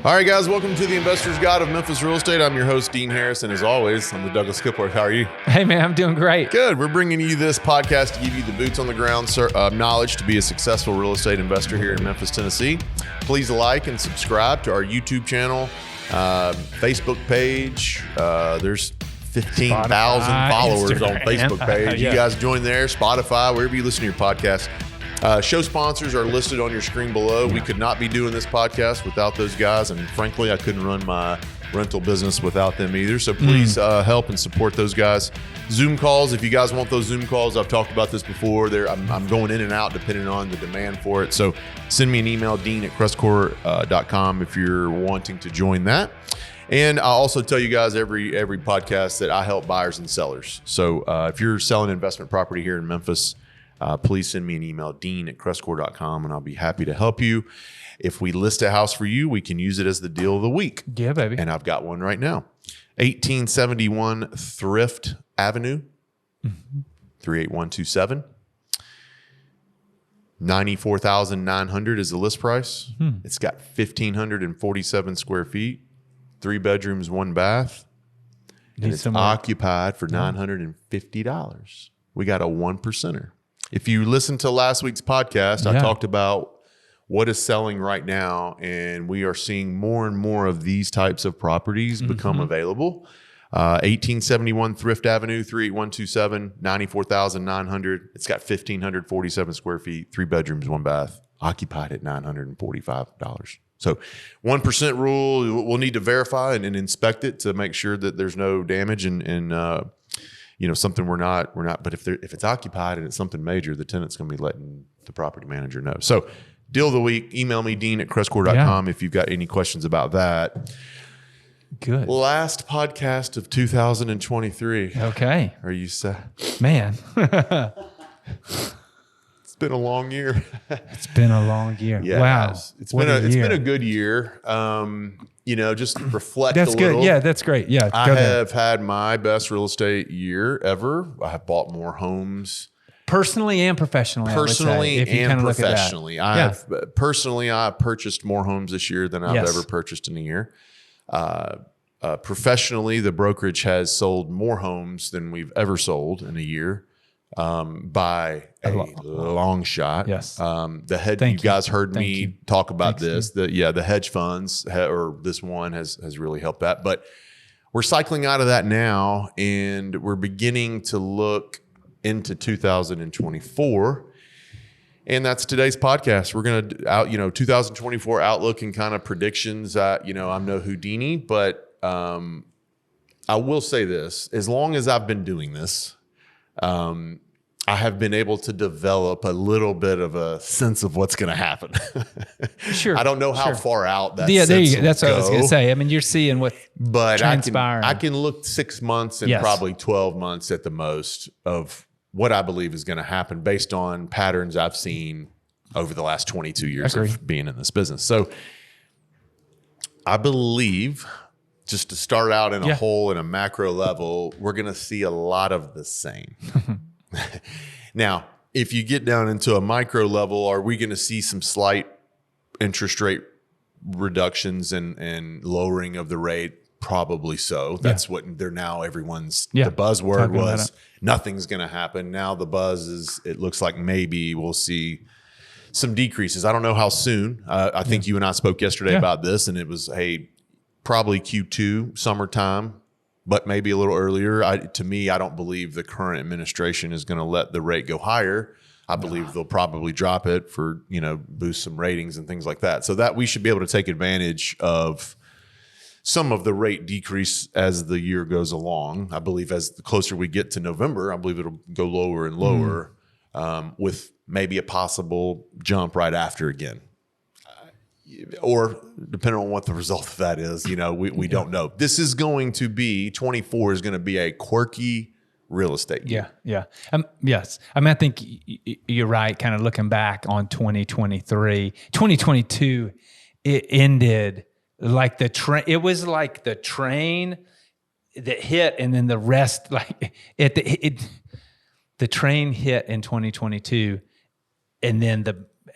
All right, guys, welcome to the Investor's Guide of Memphis Real Estate. I'm your host, Dean Harris, and as always, I'm with Douglas Skipworth. How are you? Hey, man, I'm doing great. Good. We're bringing you this podcast to give you the boots on the ground knowledge to be a successful real estate investor here in Memphis, Tennessee. Please like and subscribe to our YouTube channel, Facebook page. There's 15,000 followers Instagram. on Facebook page. Yeah. You guys join there, Spotify, wherever you listen to your podcast. Show sponsors are listed on your screen below. We could not be doing this podcast without those guys, and frankly, I couldn't run my rental business without them either. So please help and support those guys. Zoom calls, if you guys want those Zoom calls, I've talked about this before. I'm going in and out depending on the demand for it. So send me an email, dean@CrestCore.com, if you're wanting to join that. And I also tell you guys every podcast that I help buyers and sellers. So if you're selling investment property here in Memphis, please send me an email, dean@CrestCore.com, and I'll be happy to help you. If we list a house for you, we can use it as the deal of the week. Yeah, baby. And I've got one right now. 1871 Thrift Avenue, 38127. 94,900 is the list price. It's got 1,547 square feet, 3 bedrooms, 1 bath. And it's occupied for $950. We got a 1%er. If you listen to last week's podcast, I talked about what is selling right now, and we are seeing more and more of these types of properties become available. 1871 Thrift Avenue, 38127, 94,900. It's got 1,547 square feet, 3 bedrooms, 1 bath, occupied at $945. So 1% rule, we'll need to verify and inspect it to make sure that there's no damage and something we're not, but if it's occupied and it's something major, the tenant's going to be letting the property manager know. So deal of the week, email me, dean@CrestCore.com if you've got any questions about that. Good. Last podcast of 2023. Okay. Are you set? Man. It's been a long year. It's been a long year. Yeah, wow. It's been a good year. Just reflect That's a little. good. Yeah, that's great. Yeah. I have had my best real estate year ever. I have bought more homes. Personally and professionally. Personally if you and look professionally. I purchased more homes this year than I've ever purchased in a year. Professionally, the brokerage has sold more homes than we've ever sold in a year. By a long shot. Yes. You guys heard me talk about this. The hedge funds or this one has really helped that. But we're cycling out of that now, and we're beginning to look into 2024. And that's today's podcast. We're going to 2024 outlook and kind of predictions. I'm no Houdini, but I will say this: as long as I've been doing this, I have been able to develop a little bit of a sense of what's going to happen. Sure. I don't know how far out that there sense you go. That's what I was going to say. I mean, you're seeing what transpiring. I can look 6 months and probably 12 months at the most of what I believe is going to happen based on patterns I've seen over the last 22 years of being in this business. So I believe, just to start out in a macro level, we're going to see a lot of the same. Now, if you get down into a micro level, are we going to see some slight interest rate reductions and lowering of the rate? Probably so. That's what they're now everyone's, the buzzword was nothing's going to happen. Now the buzz is, it looks like maybe we'll see some decreases. I don't know how soon. I think you and I spoke yesterday about this, and it was, probably Q2, summertime, but maybe a little earlier. To me, I don't believe the current administration is going to let the rate go higher. I believe they'll probably drop it for, boost some ratings and things like that. So that we should be able to take advantage of some of the rate decrease as the year goes along. I believe as the closer we get to November, I believe it'll go lower and lower with maybe a possible jump right after again. Or depending on what the result of that is, we don't know. This is going to be, 24 is going to be a quirky real estate year. Yeah. Yes. I think you're right. Kind of looking back on 2023, 2022, it ended like the train. It was like the train that hit, and then the rest, like the train hit in 2022, and then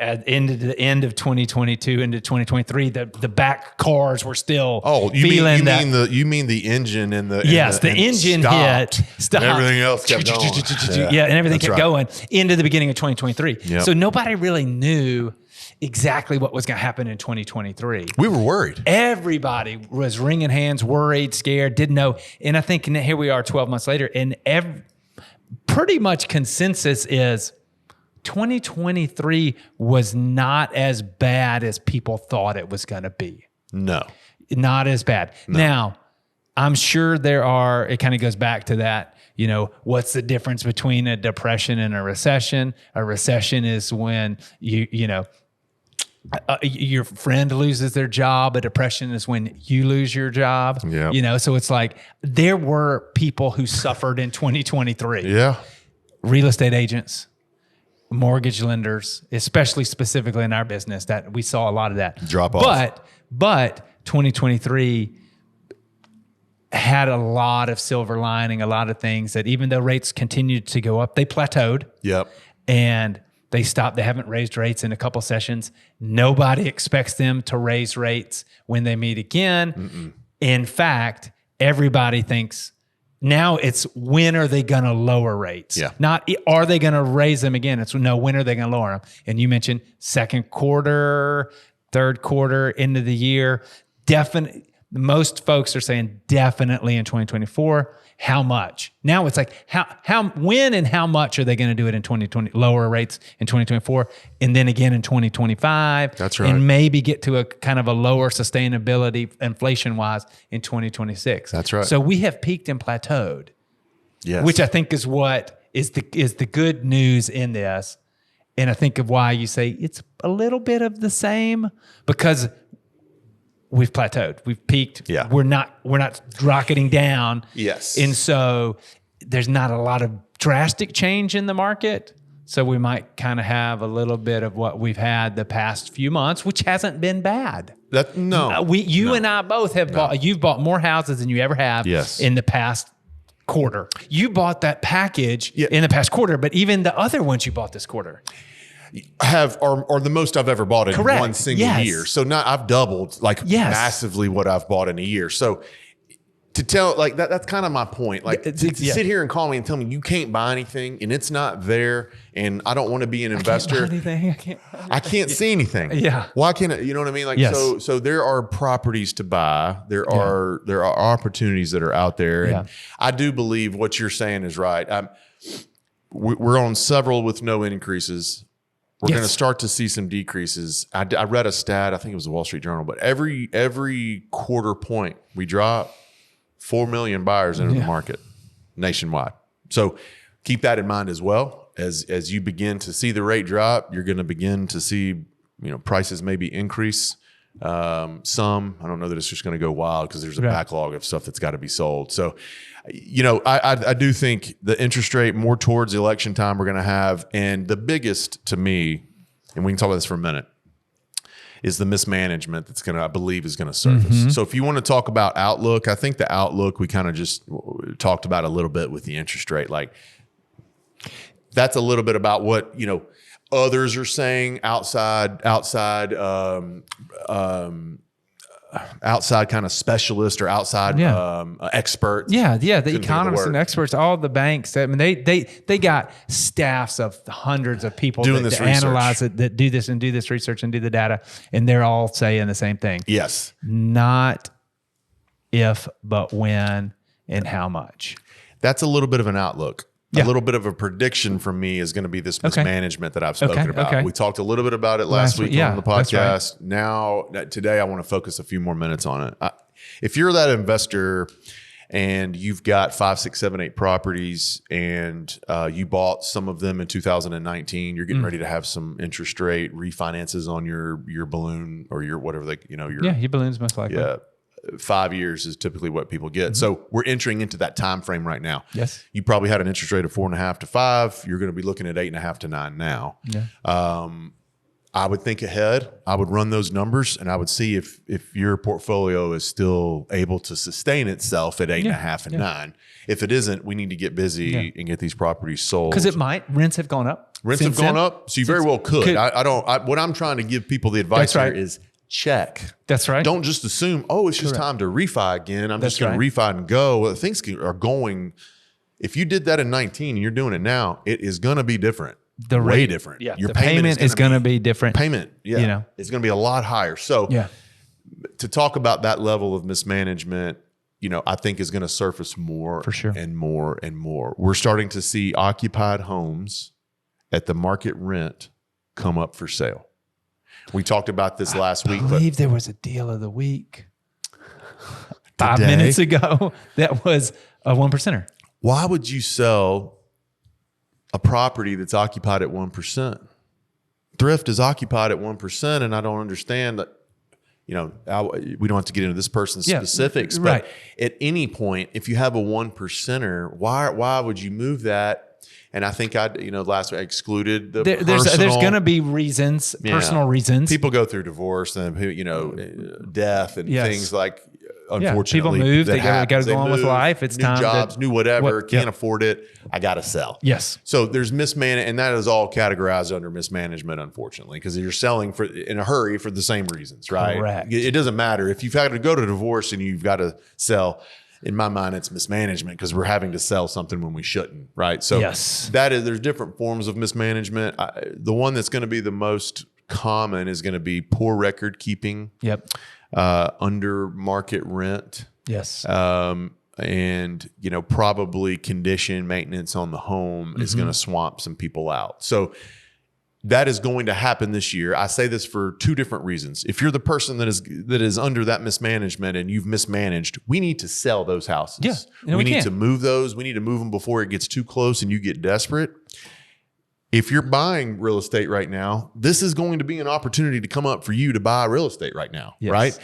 into the end of 2022 into 2023, the back cars were still you mean the engine and the engine stopped. And everything else kept going. And everything kept going into the beginning of 2023. Yep. So nobody really knew exactly what was going to happen in 2023. We were worried. Everybody was wringing hands, worried, scared, didn't know. And I think here we are 12 months later, and pretty much consensus is 2023 was not as bad as people thought it was going to be. No. Not as bad. No. Now, I'm sure it kind of goes back to that, what's the difference between a depression and a recession? A recession is when your friend loses their job. A depression is when you lose your job. Yeah. So it's like there were people who suffered in 2023. Yeah. Real estate agents, mortgage lenders, especially specifically in our business, that we saw a lot of that drop off. But 2023 had a lot of silver lining, a lot of things that even though rates continued to go up, they plateaued. Yep. And they stopped. They haven't raised rates in a couple sessions. Nobody expects them to raise rates when they meet again. Mm-mm. In fact, everybody thinks now it's when are they going to lower rates? Yeah. Not are they going to raise them again? It's no, when are they going to lower them? And you mentioned second quarter, third quarter, end of the year. Most folks are saying definitely in 2024. How much? Now it's like when and how much are they going to do it in 2020? Lower rates in 2024, and then again in 2025. That's right. And maybe get to a kind of a lower sustainability inflation wise in 2026. That's right. So we have peaked and plateaued. Yes. Which I think is what is the good news in this, and I think of why you say it's a little bit of the same because we've plateaued. We've peaked. Yeah. We're not rocketing down. Yes. And so there's not a lot of drastic change in the market. So we might kind of have a little bit of what we've had the past few months, which hasn't been bad. And I both have bought. You've bought more houses than you ever have. Yes. In the past quarter. You bought that package in the past quarter, but even the other ones you bought this quarter are the most I've ever bought in one single year. So I've doubled massively what I've bought in a year. So to tell that's kind of my point. To sit here and call me and tell me you can't buy anything and it's not there, and I don't want to be an investor. I can't see anything. Yeah. Why can't I? You know what I mean? So there are properties to buy. There are opportunities that are out there, and I do believe what you're saying is right. We're on several with no increases. We're going to start to see some decreases. I read a stat, I think it was the Wall Street Journal, but every quarter point we drop, 4 million buyers into the market nationwide. So keep that in mind as well. As you begin to see the rate drop, you're going to begin to see prices maybe increase. Some, I don't know that it's just going to go wild because there's a backlog of stuff that's got to be sold. So I do think the interest rate more towards the election time we're going to have, and the biggest to me, and we can talk about this for a minute, is the mismanagement that's I believe is going to surface. Mm-hmm. So if you want to talk about outlook, I think the outlook we kind of just talked about a little bit with the interest rate. That's a little bit about what, others are saying outside kind of specialist or outside experts. The economists and experts, all the banks. I mean, they got staffs of hundreds of people that analyze it, that do this research and do the data, and they're all saying the same thing. Yes, not if, but when and how much. That's a little bit of an outlook. A little bit of a prediction from me is going to be this mismanagement that I've spoken about. Okay. We talked a little bit about it last week on the podcast. Right. Now, today, I want to focus a few more minutes on it. If you're that investor and you've got 5, 6, 7, 8 properties and you bought some of them in 2019, you're getting ready to have some interest rate refinances on your balloon or your whatever your balloon's most likely. Yeah. 5 years is typically what people get. Mm-hmm. So we're entering into that time frame right now. Yes. You probably had an interest rate of 4.5 to 5. You're going to be looking at 8.5 to 9 now. Yeah. I would think ahead. I would run those numbers and I would see if your portfolio is still able to sustain itself at 8.5 and 9. If it isn't, we need to get busy and get these properties sold. Because it might. Rents have gone up. Rents have gone up, so you very well could. What I'm trying to give people the advice here is check. That's right. Don't just assume, it's just time to refi again. I'm just going to refi and go. Well, things are going. If you did that in 19 and you're doing it now, it is going to be different. Way different. Yeah. Your payment is going to be different. Payment. Yeah. It's going to be a lot higher. So to talk about that level of mismanagement, I think is going to surface more for sure. and more and more. We're starting to see occupied homes at the market rent come up for sale. We talked about this last week. I believe there was a deal of the week 5 minutes ago that was a 1%er. Why would you sell a property that's occupied at 1%? Thrift is occupied at 1%, and I don't understand that. We don't have to get into this person's specifics, but at any point, if you have a 1%er, why would you move that? And I think last week I excluded the there's going to be reasons, personal reasons. People go through divorce and death and things like. Unfortunately, people move. They got to go on with life. It's new time. Jobs, new whatever. Can't afford it. I got to sell. Yes. So there's mismanagement, and that is all categorized under mismanagement, unfortunately, because you're selling in a hurry for the same reasons, right? Correct. It doesn't matter if you've had to go to divorce and you've got to sell. In my mind, it's mismanagement because we're having to sell something when we shouldn't, right? So there's different forms of mismanagement. The one that's going to be the most common is going to be poor record keeping. Yep. Under market rent. Yes. And probably condition maintenance on the home is going to swamp some people out. So that is going to happen this year. I say this for two different reasons. If you're the person that is under that mismanagement and you've mismanaged, we need to sell those houses. Yeah, we need to move those. We need to move them before it gets too close and you get desperate. If you're buying real estate right now, this is going to be an opportunity to come up for you to buy real estate right now, right?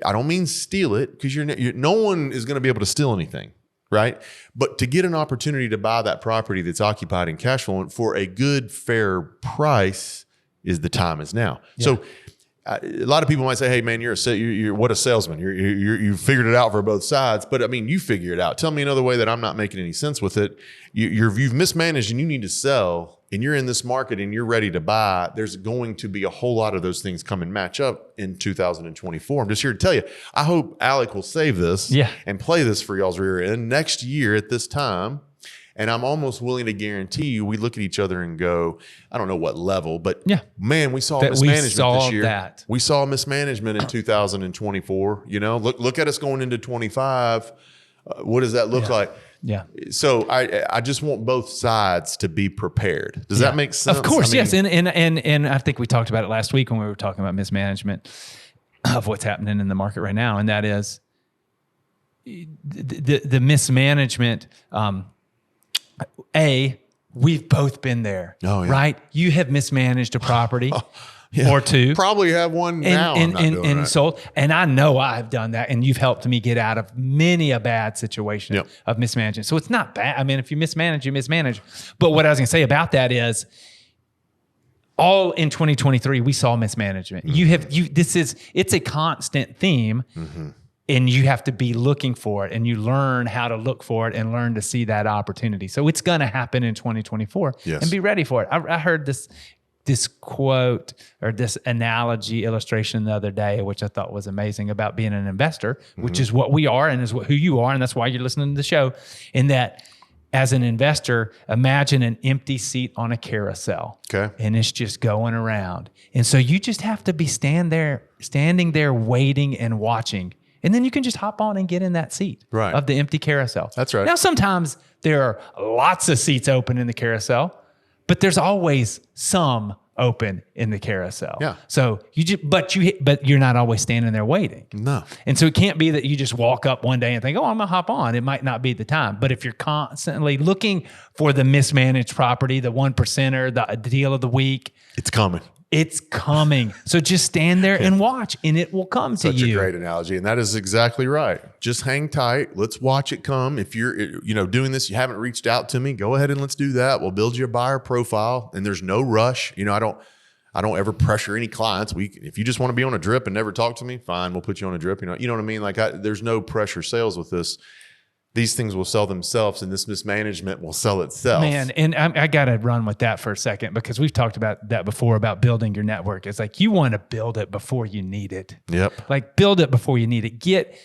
I don't mean steal it because no one is going to be able to steal anything, right? But to get an opportunity to buy that property that's occupied and cash flowing for a good, fair price is the time is now. Yeah. So a lot of people might say, hey, man, you're what a salesman. You figured it out for both sides. But, I mean, you figure it out. Tell me another way that I'm not making any sense with it. You've mismanaged and you need to sell. And you're in this market and you're ready to buy, there's going to be a whole lot of those things come and match up in 2024. I'm just here to tell you, I hope Alec will save this and play this for y'all's rear end next year at this time. And I'm almost willing to guarantee you, we look at each other and go, I don't know what level, but man, we saw mismanagement this year. We saw mismanagement in 2024. Look at us going into 25. What does that look like? Yeah. So I just want both sides to be prepared. Does that make sense? Of course, yes. And I think we talked about it last week when we were talking about mismanagement of what's happening in the market right now, and that is the mismanagement. We've both been there, right? You have mismanaged a property. Or two. Probably have one now. And sold. And I know I've done that. And you've helped me get out of many a bad situation of mismanaging. So it's not bad. I mean, if you mismanage, you mismanage. But what I was going to say about that is all in 2023, we saw mismanagement. It's a constant theme. Mm-hmm. And you have to be looking for it, and you learn how to look for it and learn to see that opportunity. So it's going to happen in 2024 and be ready for it. I heard this quote or this analogy illustration the other day, which I thought was amazing about being an investor, which is what we are and is who you are. And that's why you're listening to the show. In that, as an investor, imagine an empty seat on a carousel. Okay. And it's just going around. And so you just have to be standing there waiting and watching. And then you can just hop on and get in that seat of the empty carousel. That's right. Now, sometimes there are lots of seats open in the carousel, but there's always some open in the carousel. Yeah. So but you're not always standing there waiting. No. And so it can't be that you just walk up one day and think, oh, I'm gonna hop on. It might not be the time. But if you're constantly looking for the mismanaged property, the 1%er, the deal of the week, it's coming. It's coming. So just stand there and watch, and it will come to you. Such a great analogy, and that is exactly right. Just hang tight. Let's watch it come. If you're doing this, you haven't reached out to me, go ahead and let's do that. We'll build you a buyer profile, and there's no rush. I don't ever pressure any clients. If you just want to be on a drip and never talk to me, fine, we'll put you on a drip. You know what I mean? Like there's no pressure sales with this. these things will sell themselves and this mismanagement will sell itself. Man, and I got to run with that for a second because we've talked about that before about building your network. It's like you want to build it before you need it. Yep. Like build it before you need it.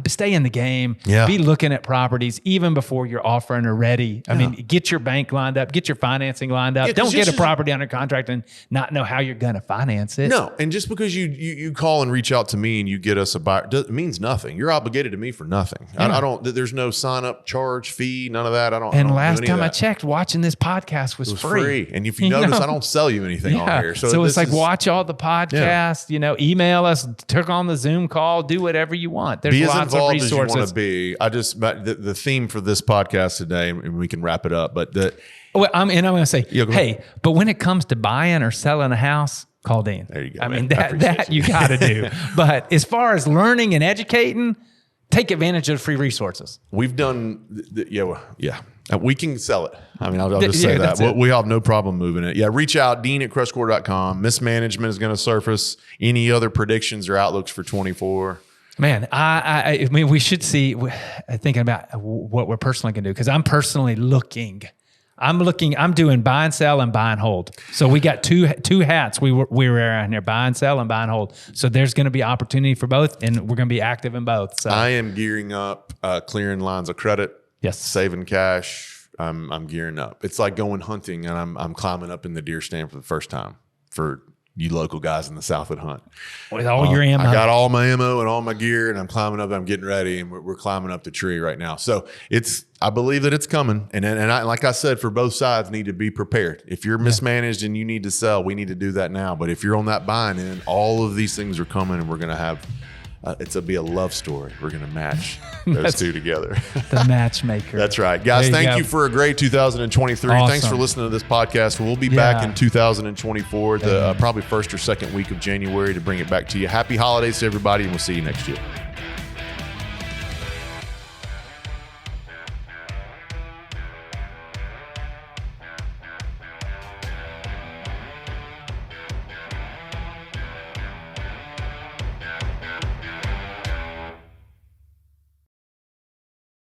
Stay in the game. Yeah. Be looking at properties even before you're offering or ready. I mean, get your bank lined up, get your financing lined up. Don't get a property under contract and not know how you're going to finance it. No, and just because you call and reach out to me and you get us a buyer, it means nothing. You're obligated to me for nothing. Yeah. I don't. There's no sign up charge fee, none of that. I don't. And I last time I checked, watching this podcast was free. And if you notice, I don't sell you anything on here. So it's like watch all the podcasts. You know, email us, turn on the Zoom call, do whatever you want. There's lots of resources. As you want to be. The theme for this podcast today, and we can wrap it up. But I'm going to say, hey, but when it comes to buying or selling a house, call Dean. There you go. I mean, that you got to do. But as far as learning and educating, take advantage of the free resources. We've done, we can sell it. I mean, I'll just say that. We have no problem moving it. Yeah, reach out, Dean@CrestCore.com. Mismanagement is going to surface. Any other predictions or outlooks for 24? Man, I mean, we should see, thinking about what we're personally going to do, because I'm personally looking. I'm doing buy and sell and buy and hold. So we got two hats we were around here, buy and sell and buy and hold. So there's going to be opportunity for both, and we're going to be active in both. So I am gearing up, clearing lines of credit, saving cash. I'm gearing up. It's like going hunting, and I'm climbing up in the deer stand for the first time for you local guys in the South that hunt. With all your ammo. I got all my ammo and all my gear, and I'm climbing up. I'm getting ready, and we're climbing up the tree right now. So I believe that it's coming. And like I said, for both sides need to be prepared. If you're mismanaged and you need to sell, we need to do that now. But if you're on that buying end, all of these things are coming, and we're going to have it'll be a love story. We're going to match those two together. The matchmaker. That's right. Guys, thank you for a great 2023. Awesome. Thanks for listening to this podcast. We'll be back in 2024, the probably first or second week of January, to bring it back to you. Happy holidays to everybody, and we'll see you next year.